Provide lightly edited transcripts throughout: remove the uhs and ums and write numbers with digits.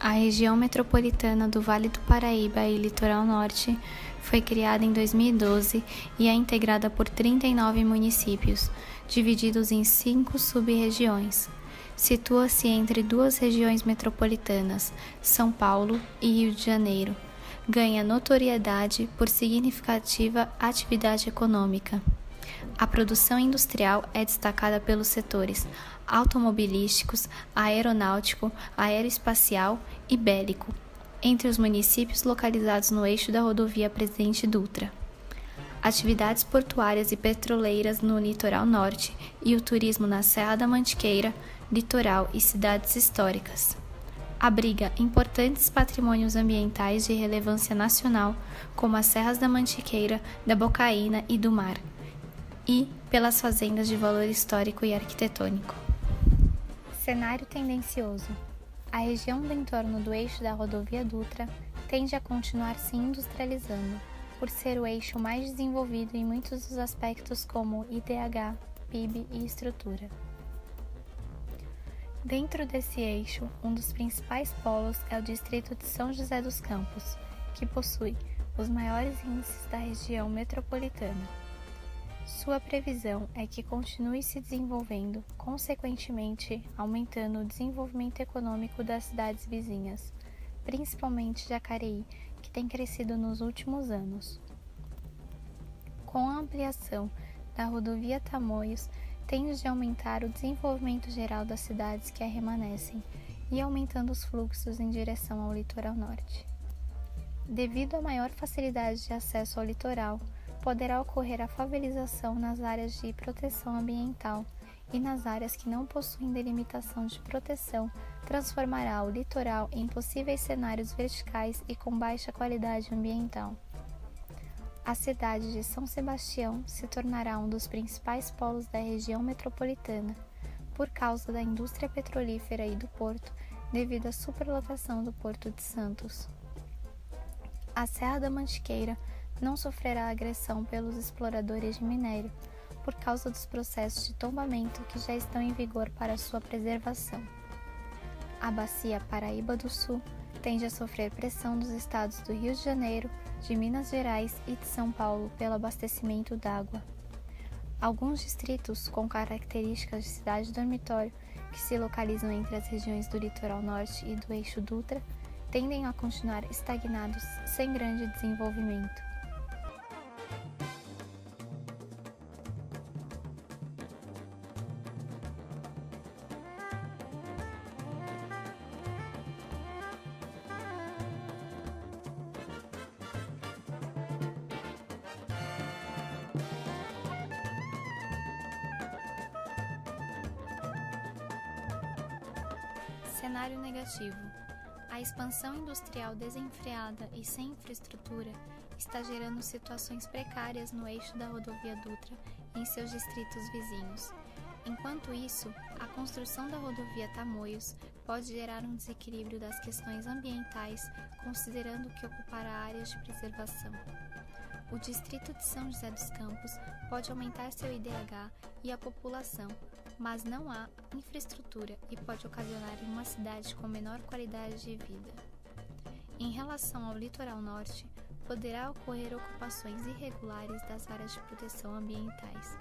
A região metropolitana do Vale do Paraíba e Litoral Norte foi criada em 2012 e é integrada por 39 municípios, divididos em 5 sub-regiões. Situa-se entre duas regiões metropolitanas, São Paulo e Rio de Janeiro. Ganha notoriedade por significativa atividade econômica. A produção industrial é destacada pelos setores automobilísticos, aeronáutico, aeroespacial e bélico, entre os municípios localizados no eixo da rodovia Presidente Dutra. Atividades portuárias e petroleiras no litoral norte e o turismo na Serra da Mantiqueira, litoral e cidades históricas. Abriga importantes patrimônios ambientais de relevância nacional, como as Serras da Mantiqueira, da Bocaína e do Mar, e pelas fazendas de valor histórico e arquitetônico. Cenário tendencioso. A região do entorno do eixo da rodovia Dutra tende a continuar se industrializando, por ser o eixo mais desenvolvido em muitos dos aspectos como IDH, PIB e estrutura. Dentro desse eixo, um dos principais polos é o distrito de São José dos Campos, que possui os maiores índices da região metropolitana. Sua previsão é que continue se desenvolvendo, consequentemente aumentando o desenvolvimento econômico das cidades vizinhas, principalmente Jacareí, que tem crescido nos últimos anos. Com a ampliação da rodovia Tamoios, tende de aumentar o desenvolvimento geral das cidades que a remanescem e aumentando os fluxos em direção ao litoral norte. Devido à maior facilidade de acesso ao litoral, poderá ocorrer a favelização nas áreas de proteção ambiental e nas áreas que não possuem delimitação de proteção, transformará o litoral em possíveis cenários verticais e com baixa qualidade ambiental. A cidade de São Sebastião se tornará um dos principais polos da região metropolitana, por causa da indústria petrolífera e do porto, devido à superlotação do Porto de Santos. A Serra da Mantiqueira não sofrerá agressão pelos exploradores de minério, por causa dos processos de tombamento que já estão em vigor para sua preservação. A bacia Paraíba do Sul tende a sofrer pressão dos estados do Rio de Janeiro, de Minas Gerais e de São Paulo pelo abastecimento d'água. Alguns distritos com características de cidade-dormitório, que se localizam entre as regiões do litoral norte e do eixo Dutra, tendem a continuar estagnados sem grande desenvolvimento. Cenário negativo. A expansão industrial desenfreada e sem infraestrutura está gerando situações precárias no eixo da rodovia Dutra e em seus distritos vizinhos. Enquanto isso, a construção da rodovia Tamoios pode gerar um desequilíbrio das questões ambientais, considerando que ocupará áreas de preservação. O distrito de São José dos Campos pode aumentar seu IDH e a população, mas não há infraestrutura e pode ocasionar em uma cidade com menor qualidade de vida. Em relação ao litoral norte, poderá ocorrer ocupações irregulares das áreas de proteção ambientais,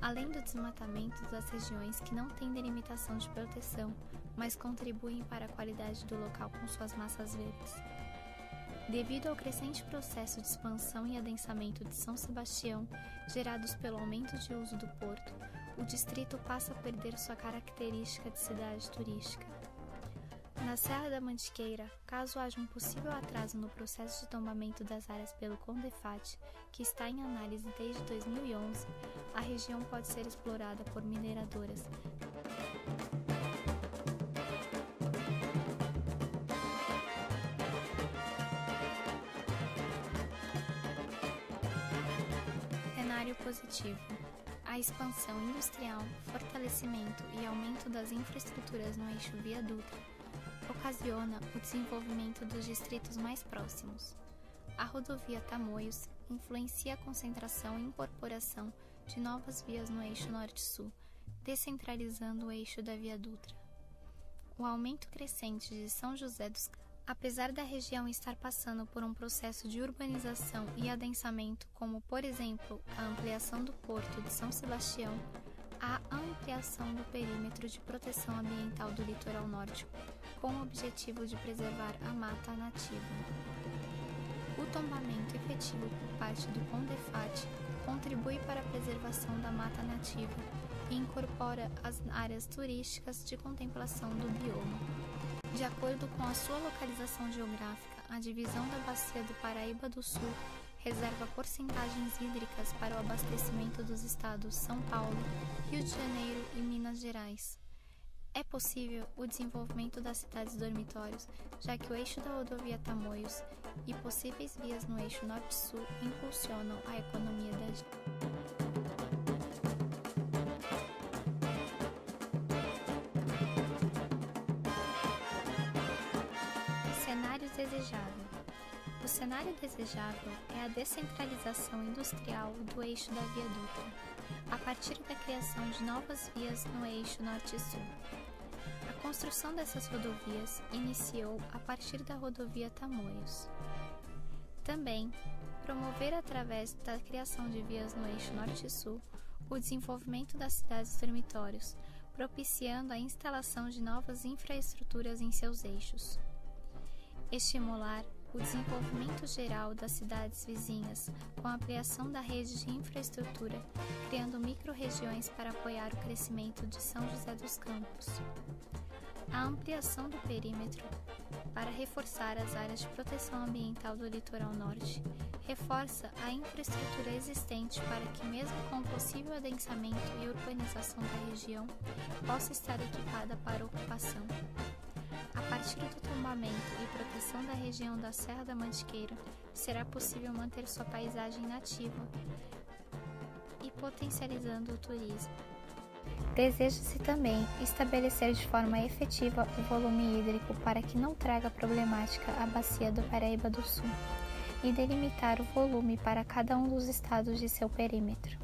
além do desmatamento das regiões que não têm delimitação de proteção, mas contribuem para a qualidade do local com suas massas verdes. Devido ao crescente processo de expansão e adensamento de São Sebastião, gerados pelo aumento de uso do porto, o distrito passa a perder sua característica de cidade turística. Na Serra da Mantiqueira, caso haja um possível atraso no processo de tombamento das áreas pelo CONDEFAT, que está em análise desde 2011, a região pode ser explorada por mineradoras. Cenário positivo. A expansão industrial, fortalecimento e aumento das infraestruturas no eixo Via Dutra ocasiona o desenvolvimento dos distritos mais próximos. A rodovia Tamoios influencia a concentração e incorporação de novas vias no eixo norte-sul, descentralizando o eixo da Via Dutra. O aumento crescente de São José dos Apesar da região estar passando por um processo de urbanização e adensamento, como, por exemplo, a ampliação do Porto de São Sebastião, a ampliação do perímetro de proteção ambiental do litoral norte, com o objetivo de preservar a mata nativa. O tombamento efetivo por parte do CONDEFAT contribui para a preservação da mata nativa e incorpora as áreas turísticas de contemplação do bioma. De acordo com a sua localização geográfica, a divisão da Bacia do Paraíba do Sul reserva porcentagens hídricas para o abastecimento dos estados São Paulo, Rio de Janeiro e Minas Gerais. É possível o desenvolvimento das cidades dormitórios, já que o eixo da rodovia Tamoios e possíveis vias no eixo norte-sul impulsionam a economia da Cenário desejável. O cenário desejável é a descentralização industrial do eixo da Via Dutra, a partir da criação de novas vias no eixo norte-sul. A construção dessas rodovias iniciou a partir da rodovia Tamoios. Também, promover através da criação de vias no eixo norte-sul o desenvolvimento das cidades dormitórios, propiciando a instalação de novas infraestruturas em seus eixos. Estimular o desenvolvimento geral das cidades vizinhas com a ampliação da rede de infraestrutura, criando micro-regiões para apoiar o crescimento de São José dos Campos. A ampliação do perímetro para reforçar as áreas de proteção ambiental do litoral norte reforça a infraestrutura existente para que, mesmo com o possível adensamento e urbanização da região, possa estar equipada para ocupação. A partir do tombamento e proteção da região da Serra da Mantiqueira, será possível manter sua paisagem nativa e potencializando o turismo. Deseja-se também estabelecer de forma efetiva o volume hídrico para que não traga problemática à bacia do Paraíba do Sul e delimitar o volume para cada um dos estados de seu perímetro.